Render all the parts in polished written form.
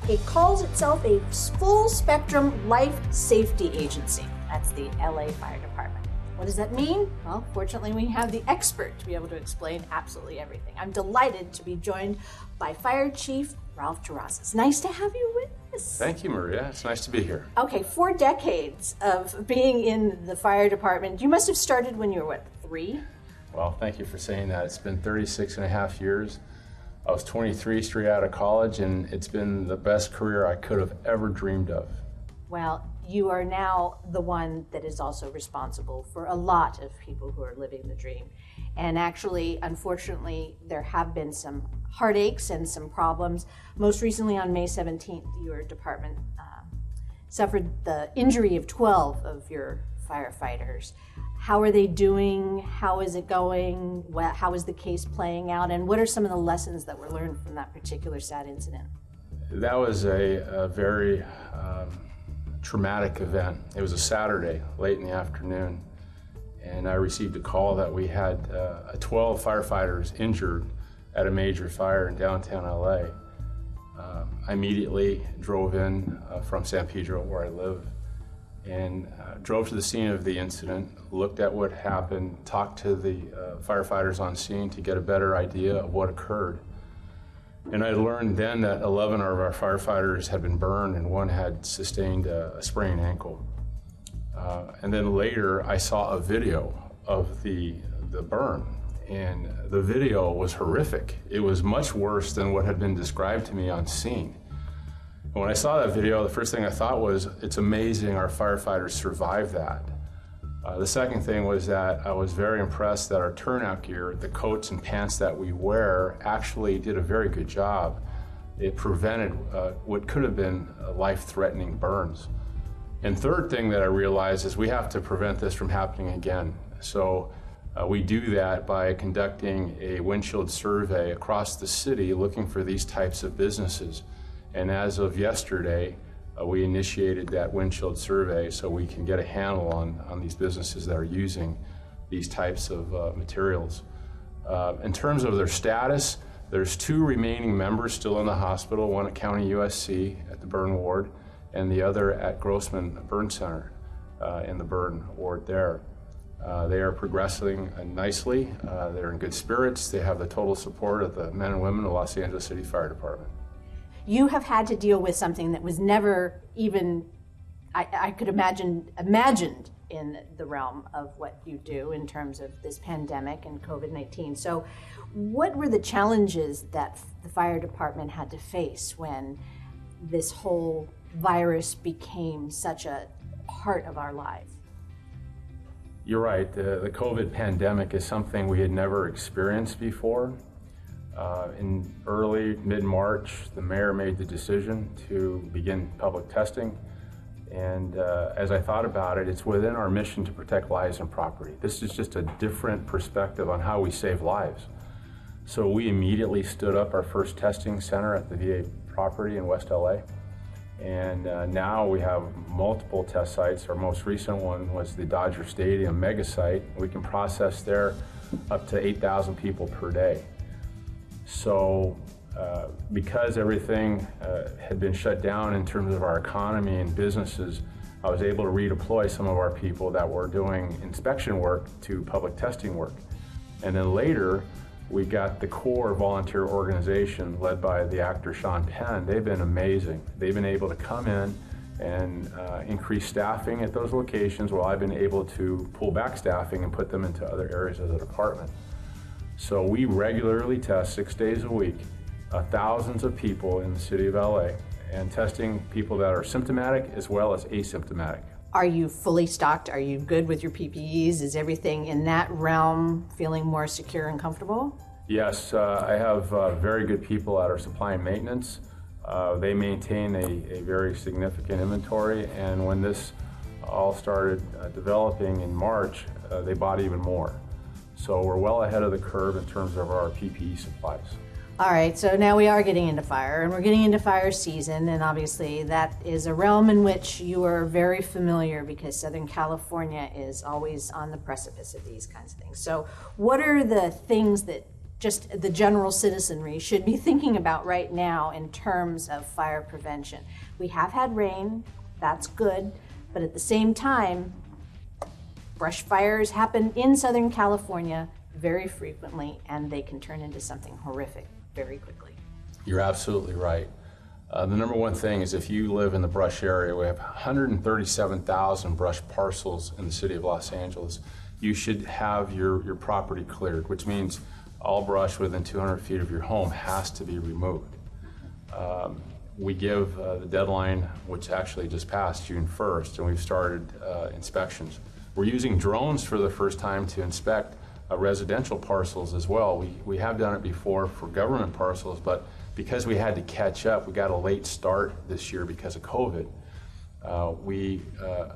It calls itself a full-spectrum life safety agency. That's the LA Fire Department. What does that mean? Well, fortunately, we have the expert to be able to explain absolutely everything. I'm delighted to be joined by Fire Chief Ralph Terrazas. Nice to have you with us. Thank you, Maria. It's nice to be here. Okay, 4 decades of being in the fire department. You must have started when you were, what, 3? Well, thank you for saying that. It's been 36 and a half years. I was 23 straight out of college, and it's been the best career I could have ever dreamed of. Well, you are now the one that is also responsible for a lot of people who are living the dream. And actually, unfortunately, there have been some heartaches and some problems. Most recently, on May 17th, your department suffered the injury of 12 of your firefighters. How are they doing? How is it going? How is the case playing out? And what are some of the lessons that were learned from that particular sad incident? That was a very traumatic event. It was a Saturday, late in the afternoon, and I received a call that we had 12 firefighters injured at a major fire in downtown LA. I immediately drove in from San Pedro, where I live, and drove to the scene of the incident, looked at what happened, talked to the firefighters on scene to get a better idea of what occurred. And I learned then that 11 of our firefighters had been burned and 1 had sustained a sprained ankle. And then later I saw a video of the burn, and the video was horrific. It was much worse than what had been described to me on scene. And when I saw that video, the first thing I thought was, it's amazing our firefighters survived that. The second thing was that I was very impressed that our turnout gear, the coats and pants that we wear, actually did a very good job. It prevented what could have been life-threatening burns. And third thing that I realized is we have to prevent this from happening again. So we do that by conducting a windshield survey across the city looking for these types of businesses. And as of yesterday, we initiated that windshield survey so we can get a handle on these businesses that are using these types of materials. In terms of their status, there's 2 remaining members still in the hospital, one at County USC at the burn ward, and the other at Grossman Burn Center in the burn ward there. They are progressing nicely. They're in good spirits. They have the total support of the men and women of the Los Angeles City Fire Department. You have had to deal with something that was never even, I could imagined in the realm of what you do in terms of this pandemic and COVID-19. So what were the challenges that the fire department had to face when this whole virus became such a part of our lives? You're right, the COVID pandemic is something we had never experienced before. In early, mid-March, the mayor made the decision to begin public testing. And as I thought about it, it's within our mission to protect lives and property. This is just a different perspective on how we save lives. So we immediately stood up our first testing center at the VA property in West LA. And now we have multiple test sites. Our most recent one was the Dodger Stadium mega site. We can process there up to 8,000 people per day. So because everything had been shut down in terms of our economy and businesses, I was able to redeploy some of our people that were doing inspection work to public testing work. And then later, we got the core volunteer organization led by the actor Sean Penn. They've been amazing. They've been able to come in and increase staffing at those locations while I've been able to pull back staffing and put them into other areas of the department. So we regularly test 6 days a week, thousands of people in the city of LA, and testing people that are symptomatic as well as asymptomatic. Are you fully stocked? Are you good with your PPEs? Is everything in that realm feeling more secure and comfortable? Yes, I have very good people at our supply and maintenance. They maintain a very significant inventory, and when this all started developing in March, they bought even more. So we're well ahead of the curve in terms of our PPE supplies. All right, so now we are getting into fire, and we're getting into fire season, and obviously that is a realm in which you are very familiar because Southern California is always on the precipice of these kinds of things. So what are the things that just the general citizenry should be thinking about right now in terms of fire prevention? We have had rain, that's good, but at the same time, brush fires happen in Southern California very frequently, and they can turn into something horrific very quickly. You're absolutely right. The number one thing is if you live in the brush area, we have 137,000 brush parcels in the city of Los Angeles. You should have your property cleared, which means all brush within 200 feet of your home has to be removed. We give the deadline, which actually just passed, June 1st, and we've started inspections. We're using drones for the first time to inspect residential parcels as well. We have done it before for government parcels, but because we had to catch up, we got a late start this year because of COVID. We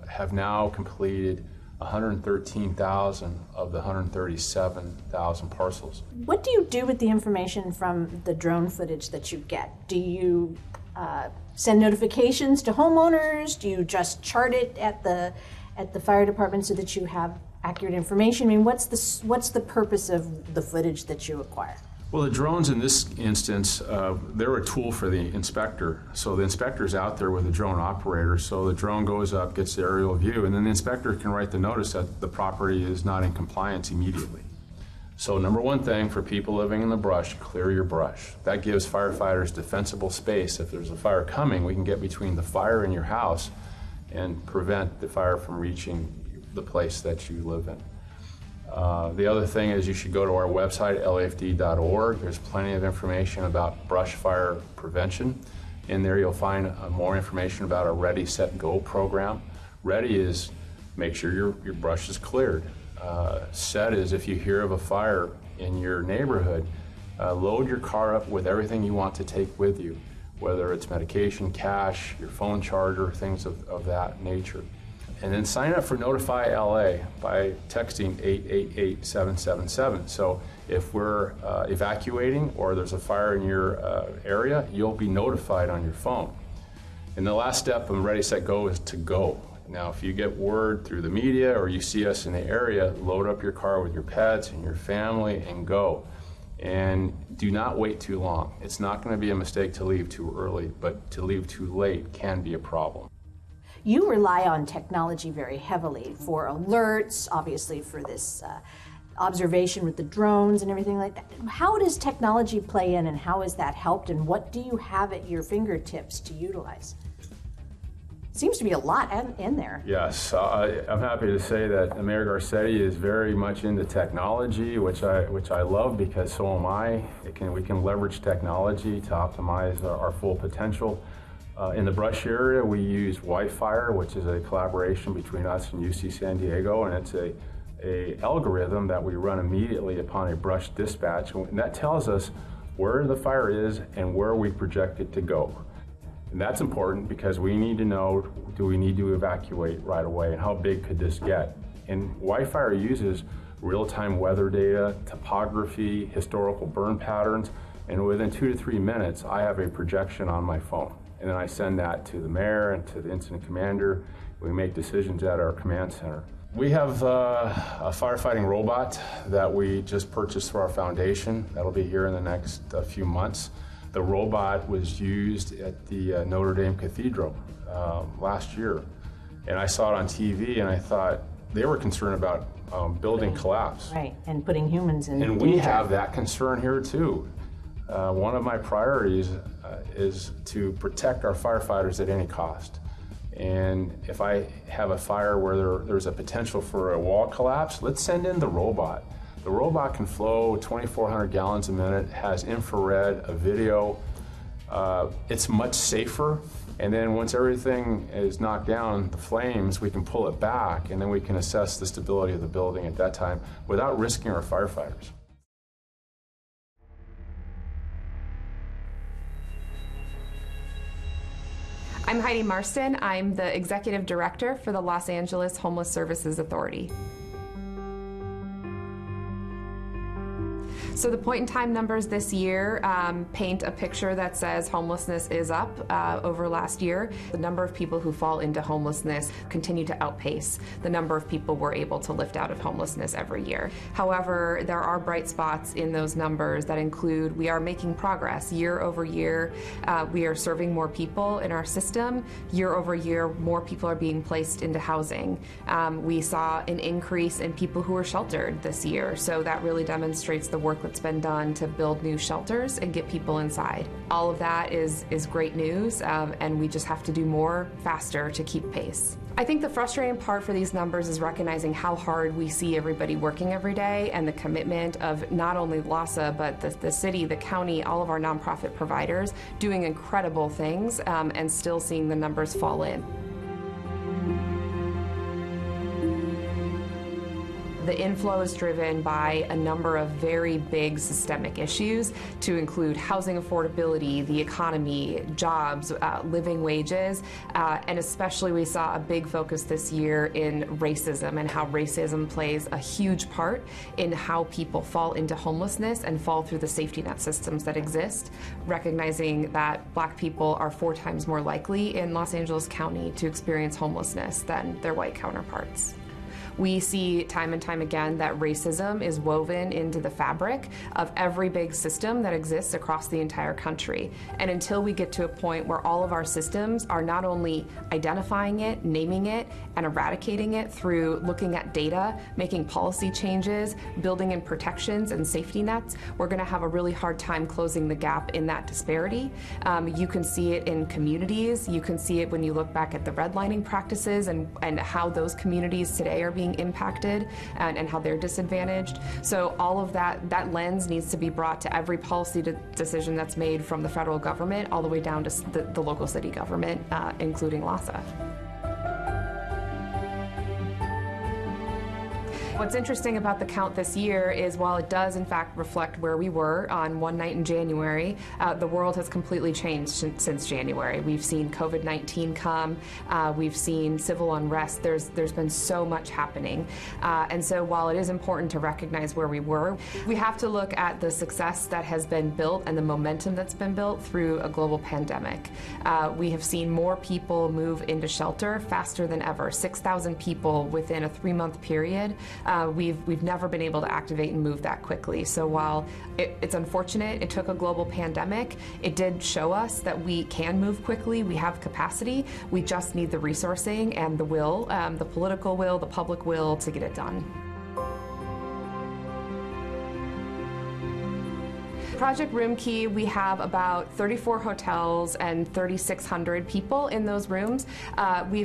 have now completed 113,000 of the 137,000 parcels. What do you do with the information from the drone footage that you get? Do you send notifications to homeowners? Do you just chart it at the fire department so that you have accurate information? I mean, what's the purpose of the footage that you acquire? Well, the drones in this instance, they're a tool for the inspector. So the inspector's out there with the drone operator, so the drone goes up, gets the aerial view, and then the inspector can write the notice that the property is not in compliance immediately. So number one thing for people living in the brush, clear your brush. That gives firefighters defensible space. If there's a fire coming, we can get between the fire and your house and prevent the fire from reaching the place that you live in. The other thing is you should go to our website, lafd.org. There's plenty of information about brush fire prevention. In there you'll find more information about our Ready, Set, Go program. Ready is make sure your brush is cleared. Set is if you hear of a fire in your neighborhood, load your car up with everything you want to take with you, whether it's medication, cash, your phone charger, things of that nature. And then sign up for Notify LA by texting 888-777. So if we're evacuating or there's a fire in your area, you'll be notified on your phone. And the last step of Ready, Set, Go is to go. Now, if you get word through the media or you see us in the area, load up your car with your pets and your family and go. And do not wait too long. It's not going to be a mistake to leave too early, but to leave too late can be a problem. You rely on technology very heavily for alerts, obviously for this observation with the drones and everything like that. How does technology play in, and how has that helped, and what do you have at your fingertips to utilize? Seems to be a lot in there. Yes, I'm happy to say that Mayor Garcetti is very much into technology, which I love because so am I. We can leverage technology to optimize our full potential. In the brush area, we use Wi-Fi, which is a collaboration between us and UC San Diego, and it's a algorithm that we run immediately upon a brush dispatch, and that tells us where the fire is and where we project it to go. And that's important because we need to know, do we need to evacuate right away, and how big could this get? And Wi-Fi uses real-time weather data, topography, historical burn patterns, and within 2 to 3 minutes, I have a projection on my phone. And then I send that to the mayor and to the incident commander. We make decisions at our command center. We have a firefighting robot that we just purchased for our foundation. That'll be here in the next few months. The robot was used at the Notre Dame Cathedral last year. And I saw it on TV and I thought they were concerned about building collapse. Right, and putting humans in And danger. we have that concern here too. One of my priorities is to protect our firefighters at any cost. And if I have a fire where there's a potential for a wall collapse, let's send in the robot. The robot can flow 2,400 gallons a minute, has infrared, a video. It's much safer. And then once everything is knocked down, the flames, we can pull it back, and then we can assess the stability of the building at that time without risking our firefighters. I'm Heidi Marston. I'm the Executive Director for the Los Angeles Homeless Services Authority. So the point-in-time numbers this year paint a picture that says homelessness is up over last year. The number of people who fall into homelessness continue to outpace the number of people we're able to lift out of homelessness every year. However, there are bright spots in those numbers that include we are making progress year over year. We are serving more people in our system. Year over year, more people are being placed into housing. We saw an increase in people who were sheltered this year, so that really demonstrates the work that's been done to build new shelters and get people inside. All of that is great news, and we just have to do more faster to keep pace. I think the frustrating part for these numbers is recognizing how hard we see everybody working every day and the commitment of not only LASA, but the city, the county, all of our nonprofit providers doing incredible things and still seeing the numbers fall in. The inflow is driven by a number of very big systemic issues, to include housing affordability, the economy, jobs, living wages, and especially we saw a big focus this year in racism and how racism plays a huge part in how people fall into homelessness and fall through the safety net systems that exist, recognizing that Black people are 4 times more likely in Los Angeles County to experience homelessness than their white counterparts. We see time and time again that racism is woven into the fabric of every big system that exists across the entire country. And until we get to a point where all of our systems are not only identifying it, naming it, and eradicating it through looking at data, making policy changes, building in protections and safety nets, we're going to have a really hard time closing the gap in that disparity. You can see it in communities. You can see it when you look back at the redlining practices and how those communities today are being impacted and how they're disadvantaged. So all of that lens needs to be brought to every policy decision that's made from the federal government all the way down to the local city government, including LASA. What's interesting about the count this year is while it does in fact reflect where we were on one night in January, the world has completely changed since January. We've seen COVID-19 come, we've seen civil unrest, there's been so much happening. And so while it is important to recognize where we were, we have to look at the success that has been built and the momentum that's been built through a global pandemic. We have seen more people move into shelter faster than ever, 6,000 people within a 3-month period. We've never been able to activate and move that quickly. So while it's unfortunate it took a global pandemic, it did show us that we can move quickly, we have capacity, we just need the resourcing and the will, the political will, the public will to get it done. Project Room Key, we have about 34 hotels and 3,600 people in those rooms. We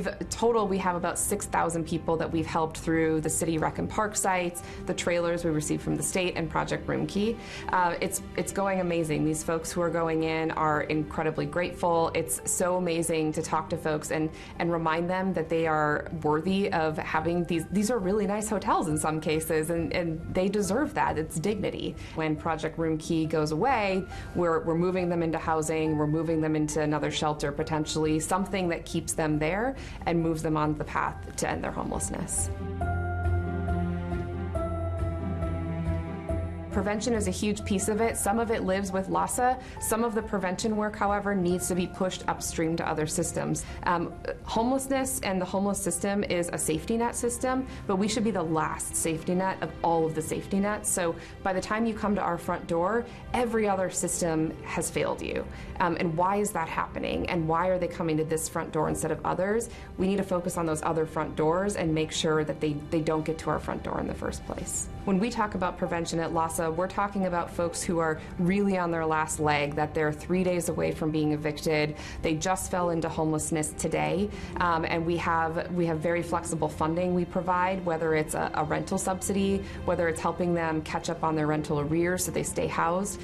have about 6,000 people that we've helped through the city rec and park sites, the trailers we received from the state, and Project Room Key. It's going amazing. These folks who are going in are incredibly grateful. It's so amazing to talk to folks and remind them that they are worthy of having these are really nice hotels in some cases, and they deserve that. It's dignity. When Project Room Key goes away, we're moving them into housing, we're moving them into another shelter, potentially something that keeps them there and moves them on the path to end their homelessness. Prevention is a huge piece of it. Some of it lives with LASA. Some of the prevention work, however, needs to be pushed upstream to other systems. Homelessness and the homeless system is a safety net system, but we should be the last safety net of all of the safety nets. So by the time you come to our front door, every other system has failed you. And why is that happening? And why are they coming to this front door instead of others? We need to focus on those other front doors and make sure that they don't get to our front door in the first place. When we talk about prevention at LASA, we're talking about folks who are really on their last leg, that they're 3 days away from being evicted. They just fell into homelessness today, and we have very flexible funding we provide, whether it's a rental subsidy, whether it's helping them catch up on their rental arrears so they stay housed.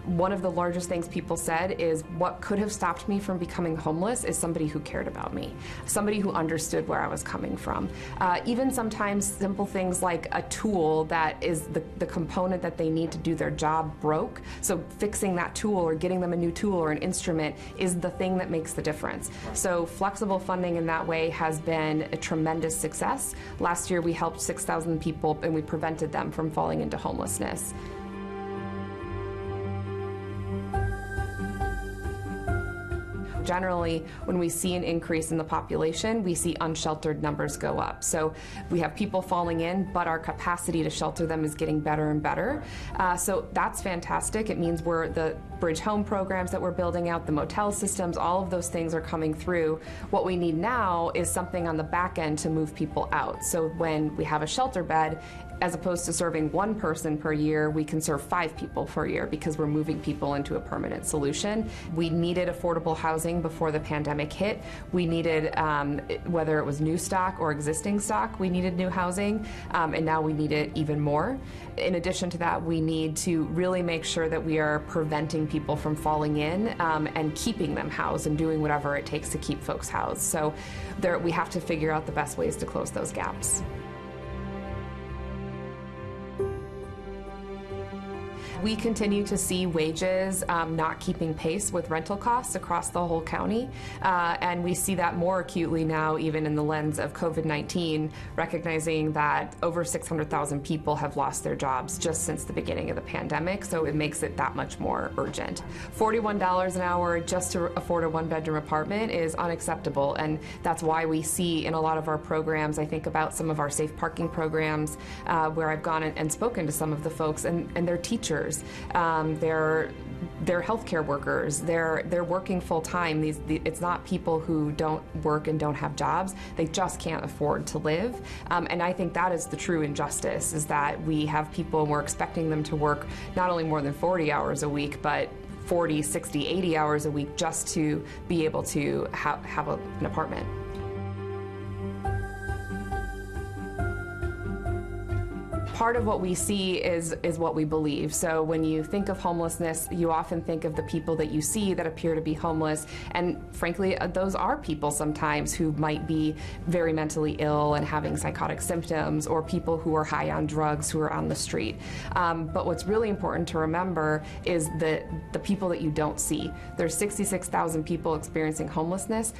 One of the largest things people said is, what could have stopped me from becoming homeless is somebody who cared about me, somebody who understood where I was coming from. Even sometimes simple things like a tool that is the component that they need to do their job broke. So fixing that tool or getting them a new tool or an instrument is the thing that makes the difference. So flexible funding in that way has been a tremendous success. Last year we helped 6,000 people and we prevented them from falling into homelessness. Generally, when we see an increase in the population, we see unsheltered numbers go up. So we have people falling in, but our capacity to shelter them is getting better and better. So that's fantastic. It means the bridge home programs that we're building out, the motel systems, all of those things are coming through. What we need now is something on the back end to move people out. So when we have a shelter bed, as opposed to serving one person per year, we can serve 5 people per year because we're moving people into a permanent solution. We needed affordable housing before the pandemic hit. We needed, whether it was new stock or existing stock, we needed new housing, and now we need it even more. In addition to that, we need to really make sure that we are preventing people from falling in and keeping them housed and doing whatever it takes to keep folks housed. So we have to figure out the best ways to close those gaps. We continue to see wages not keeping pace with rental costs across the whole county, and we see that more acutely now even in the lens of COVID-19, recognizing that over 600,000 people have lost their jobs just since the beginning of the pandemic, so it makes it that much more urgent. $41 an hour just to afford a one-bedroom apartment is unacceptable, and that's why we see in a lot of our programs, I think about some of our safe parking programs, where I've gone and spoken to some of the folks, and they're teachers. They're healthcare workers. They're working full time. It's not people who don't work and don't have jobs. They just can't afford to live. And I think that is the true injustice, is that we have people and we're expecting them to work not only more than 40 hours a week, but 40, 60, 80 hours a week just to be able to have an apartment. Part of what we see is what we believe. So when you think of homelessness, you often think of the people that you see that appear to be homeless, and frankly, those are people sometimes who might be very mentally ill and having psychotic symptoms, or people who are high on drugs who are on the street. But what's really important to remember is the people that you don't see. There's 66,000 people experiencing homelessness.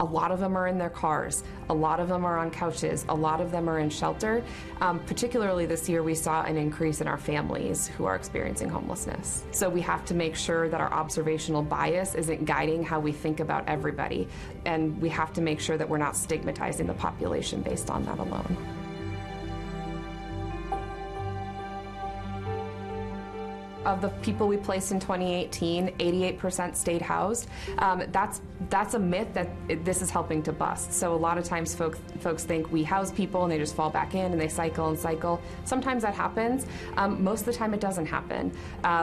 A lot of them are in their cars, a lot of them are on couches, a lot of them are in shelter. Particularly this year, we saw an increase in our families who are experiencing homelessness. So we have to make sure that our observational bias isn't guiding how we think about everybody, and we have to make sure that we're not stigmatizing the population based on that alone. Of the people we placed in 2018, 88% stayed housed. That's a myth that this is helping to bust. So a lot of times folks think we house people and they just fall back in and they cycle and cycle. Sometimes that happens. Most of the time it doesn't happen.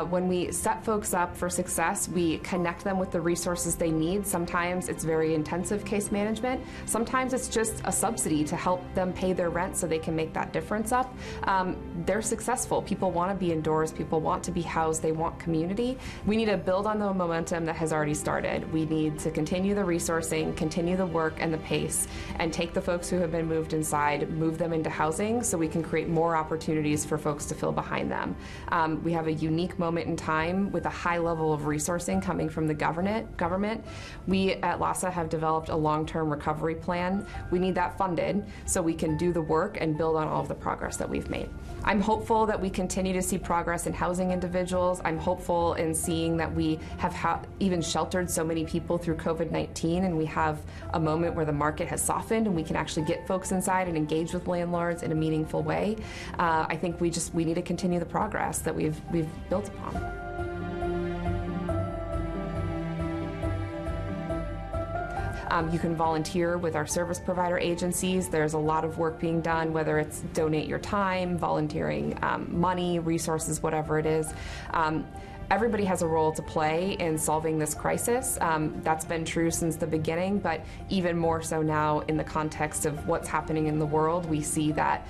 When we set folks up for success, we connect them with the resources they need. Sometimes it's very intensive case management. Sometimes it's just a subsidy to help them pay their rent so they can make that difference up. They're successful. People want to be indoors. People want to be housed. They want community. We need to build on the momentum that has already started. We need to continue the resourcing, continue the work and the pace, and take the folks who have been moved inside, move them into housing so we can create more opportunities for folks to fill behind them. We have a unique moment in time with a high level of resourcing coming from the government. We at LASA have developed a long-term recovery plan. We need that funded so we can do the work and build on all of the progress that we've made. I'm hopeful that we continue to see progress in housing individuals. I'm hopeful in seeing that we have even sheltered so many people through COVID-19, and we have a moment where the market has softened and we can actually get folks inside and engage with landlords in a meaningful way. I think we need to continue the progress that we've built upon. You can volunteer with our service provider agencies. There's a lot of work being done, whether it's donate your time, volunteering money, resources, whatever it is. Everybody has a role to play in solving this crisis. That's been true since the beginning, but even more so now in the context of what's happening in the world, we see that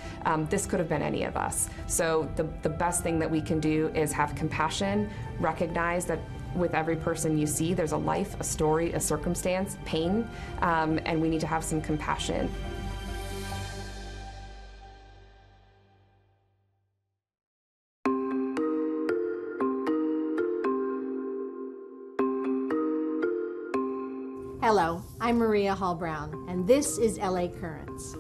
this could have been any of us. So the best thing that we can do is have compassion, recognize that with every person you see, there's a life, a story, a circumstance, pain, and we need to have some compassion. Hello, I'm Maria Hall Brown, and this is LA Currents.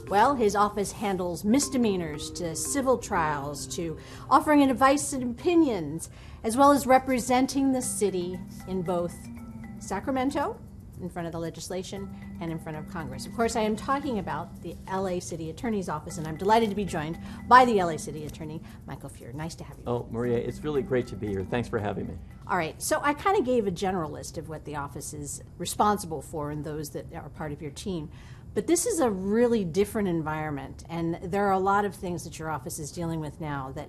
Well, his office handles misdemeanors to civil trials to offering advice and opinions, as well as representing the city in both Sacramento, in front of the legislation, and in front of Congress. Of course, I am talking about the LA City Attorney's Office, and I'm delighted to be joined by the LA City Attorney, Michael Feuer. Nice to have you. Oh, Maria, it's really great to be here. Thanks for having me. All right, so I kind of gave a general list of what the office is responsible for and those that are part of your team. But this is a really different environment, and there are a lot of things that your office is dealing with now that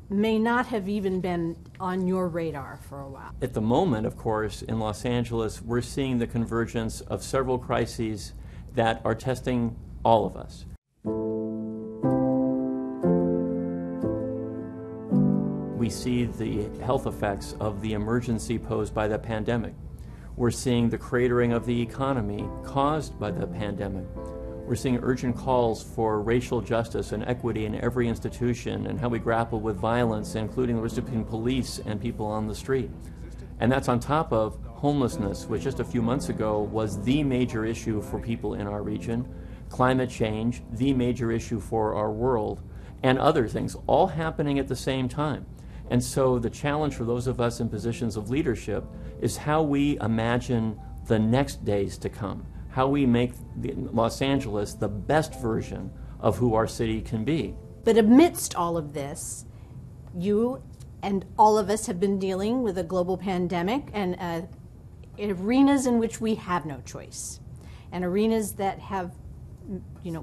may not have even been on your radar for a while. At the moment, of course, in Los Angeles, we're seeing the convergence of several crises that are testing all of us. We see the health effects of the emergency posed by the pandemic. We're seeing the cratering of the economy caused by the pandemic. We're seeing urgent calls for racial justice and equity in every institution and how we grapple with violence, including the risk between police and people on the street. And that's on top of homelessness, which just a few months ago was the major issue for people in our region, climate change, the major issue for our world, and other things, all happening at the same time. And so the challenge for those of us in positions of leadership is how we imagine the next days to come, how we make Los Angeles the best version of who our city can be. But amidst all of this, you and all of us have been dealing with a global pandemic and arenas in which we have no choice, and arenas that have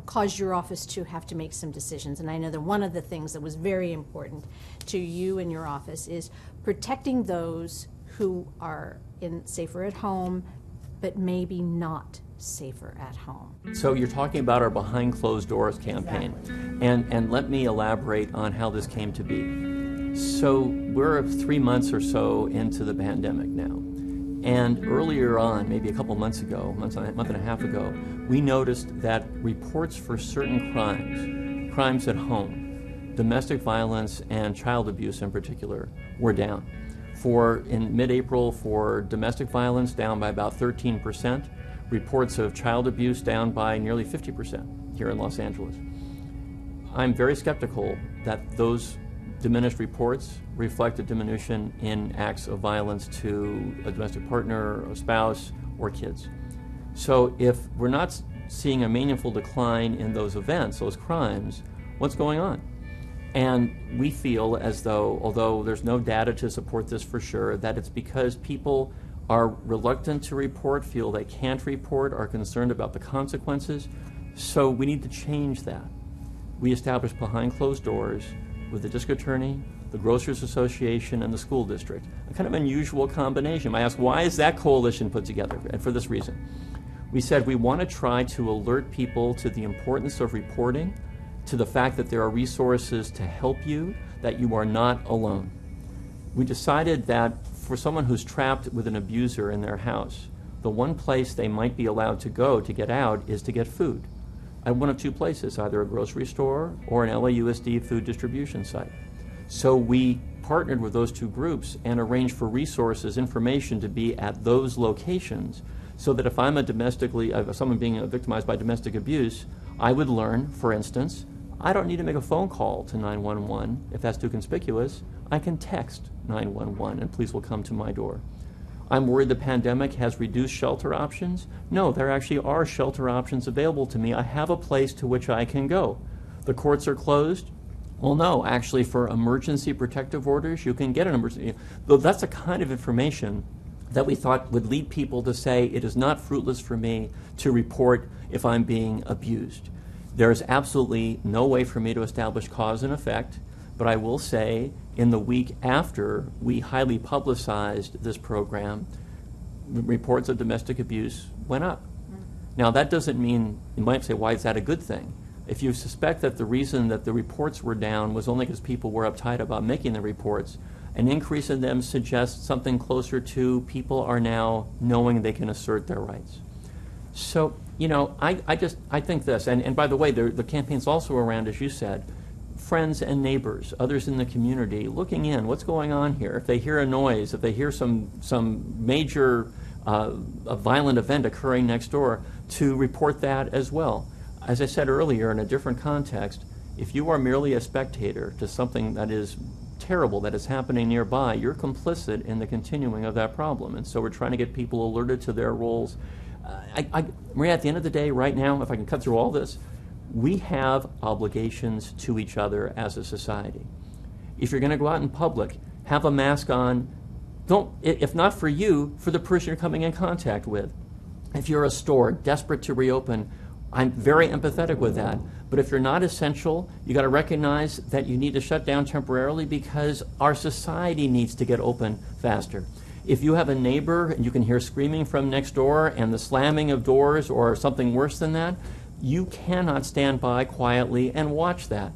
caused your office to have to make some decisions. And I know that one of the things that was very important to you and your office is protecting those who are safer at home, but maybe not safer at home. So you're talking about our Behind Closed Doors campaign. Exactly. And let me elaborate on how this came to be. So we're 3 months or so into the pandemic now. And earlier on, maybe a couple months ago, month and a half ago, we noticed that reports for certain crimes at home, domestic violence and child abuse in particular, were down. In mid-April, for domestic violence, down by about 13%. Reports of child abuse down by nearly 50% here in Los Angeles. I'm very skeptical that those diminished reports reflect a diminution in acts of violence to a domestic partner, a spouse, or kids. So if we're not seeing a meaningful decline in those events, those crimes, what's going on? And we feel as though, although there's no data to support this for sure, that it's because people are reluctant to report, feel they can't report, are concerned about the consequences. So we need to change that. We established Behind Closed Doors with the district attorney, the Grocers Association, and the school district. A kind of unusual combination. I asked, why is that coalition put together? And for this reason. We said we want to try to alert people to the importance of reporting, to the fact that there are resources to help you, that you are not alone. We decided that for someone who's trapped with an abuser in their house, the one place they might be allowed to go to get out is to get food at one of two places, either a grocery store or an LAUSD food distribution site. So we partnered with those two groups and arranged for resources, information to be at those locations, so that if I'm someone being victimized by domestic abuse, I would learn, for instance, I don't need to make a phone call to 911 if that's too conspicuous. I can text 911 and police will come to my door. I'm worried the pandemic has reduced shelter options. No, there actually are shelter options available to me. I have a place to which I can go. The courts are closed. Well, no, actually for emergency protective orders, you can get an emergency. Though that's the kind of information that we thought would lead people to say it is not fruitless for me to report if I'm being abused. There is absolutely no way for me to establish cause and effect, but I will say in the week after we highly publicized this program, reports of domestic abuse went up. Now that doesn't mean, you might say, why is that a good thing? If you suspect that the reason that the reports were down was only because people were uptight about making the reports, an increase in them suggests something closer to people are now knowing they can assert their rights. So, I think this, and by the way, the campaign's also around, as you said, friends and neighbors, others in the community, looking in, what's going on here? If they hear a noise, if they hear some major a violent event occurring next door, to report that as well. As I said earlier, in a different context, if you are merely a spectator to something that is terrible that is happening nearby, you're complicit in the continuing of that problem. And so we're trying to get people alerted to their roles. Maria, at the end of the day, right now, if I can cut through all this, we have obligations to each other as a society. If you're going to go out in public, have a mask on. Don't, if not for you, for the person you're coming in contact with. If you're a store desperate to reopen, I'm very empathetic with that. But if you're not essential, you got to recognize that you need to shut down temporarily because our society needs to get open faster. If you have a neighbor and you can hear screaming from next door and the slamming of doors or something worse than that, you cannot stand by quietly and watch that.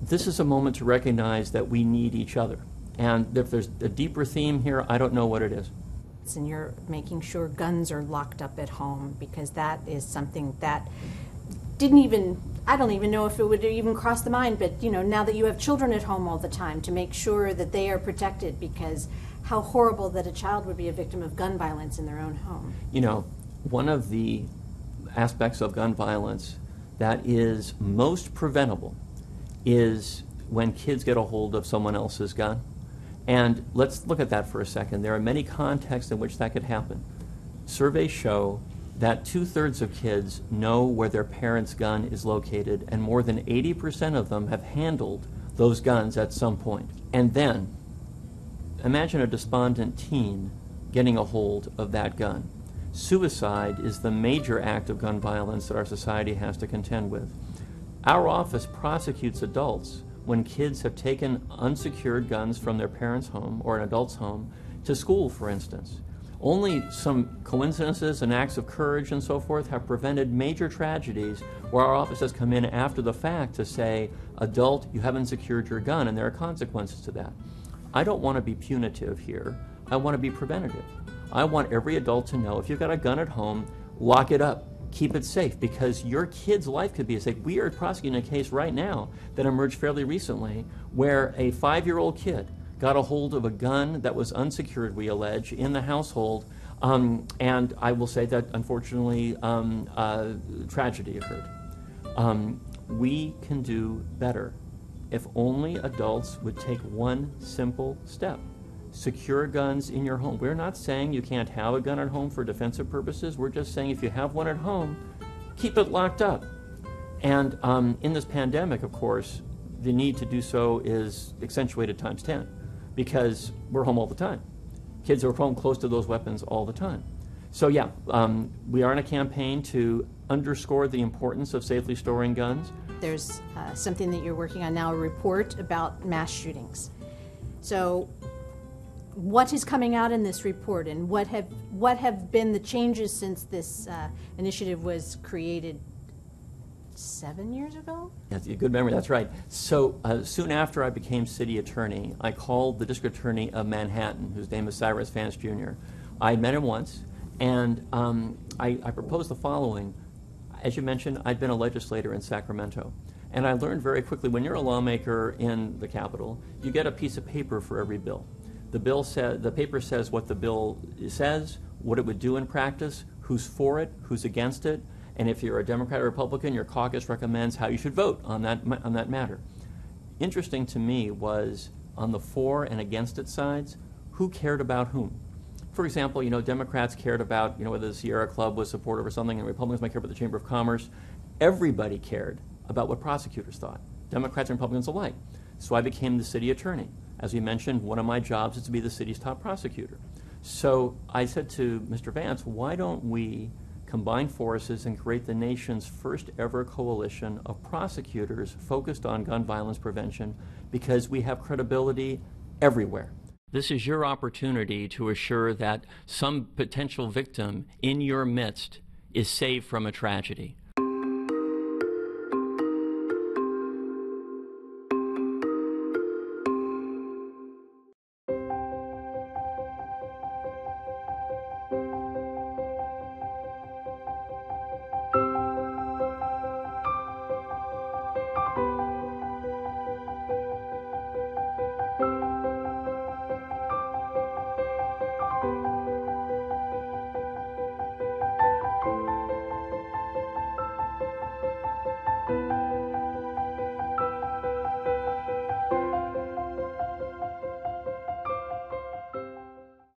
This is a moment to recognize that we need each other. And if there's a deeper theme here, I don't know what it is. And you're making sure guns are locked up at home, because that is something that I don't even know if it would even cross the mind, but now that you have children at home all the time, to make sure that they are protected, because how horrible that a child would be a victim of gun violence in their own home. One of the aspects of gun violence that is most preventable is when kids get a hold of someone else's gun. And let's look at that for a second. There are many contexts in which that could happen. Surveys show that 2/3 of kids know where their parent's gun is located, and more than 80% of them have handled those guns at some point. And then, imagine a despondent teen getting a hold of that gun. Suicide is the major act of gun violence that our society has to contend with. Our office prosecutes adults when kids have taken unsecured guns from their parents' home or an adult's home to school, for instance. Only some coincidences and acts of courage and so forth have prevented major tragedies where our office has come in after the fact to say, adult, you haven't secured your gun, and there are consequences to that. I don't want to be punitive here. I want to be preventative. I want every adult to know if you've got a gun at home, lock it up. Keep it safe, because your kid's life could be at stake. We are prosecuting a case right now that emerged fairly recently where a 5-year-old kid got a hold of a gun that was unsecured, we allege, in the household. And I will say that, unfortunately, tragedy occurred. We can do better if only adults would take one simple step. Secure guns in your home. We're not saying you can't have a gun at home for defensive purposes. We're just saying if you have one at home, keep it locked up. And in this pandemic, of course, the need to do so is accentuated times 10, because we're home all the time. Kids are home close to those weapons all the time. So yeah, we are in a campaign to underscore the importance of safely storing guns. There's something that you're working on now, a report about mass shootings. So what is coming out in this report, and what have been the changes since this initiative was created 7 years ago? That's a good memory, that's right. So soon after I became city attorney, I called the district attorney of Manhattan, whose name is Cyrus Vance Jr. I met him once, and I proposed the following. As you mentioned, I'd been a legislator in Sacramento. And I learned very quickly, when you're a lawmaker in the Capitol, you get a piece of paper for every bill. The paper says what the bill says, what it would do in practice, who's for it, who's against it, and if you're a Democrat or Republican, your caucus recommends how you should vote on that matter. Interesting to me was, on the for and against it sides, who cared about whom. For example, Democrats cared about whether the Sierra Club was supportive or something, and Republicans might care about the Chamber of Commerce. Everybody cared about what prosecutors thought, Democrats and Republicans alike. So I became the city attorney. As we mentioned, one of my jobs is to be the city's top prosecutor. So I said to Mr. Vance, why don't we combine forces and create the nation's first ever coalition of prosecutors focused on gun violence prevention, because we have credibility everywhere. This is your opportunity to assure that some potential victim in your midst is saved from a tragedy.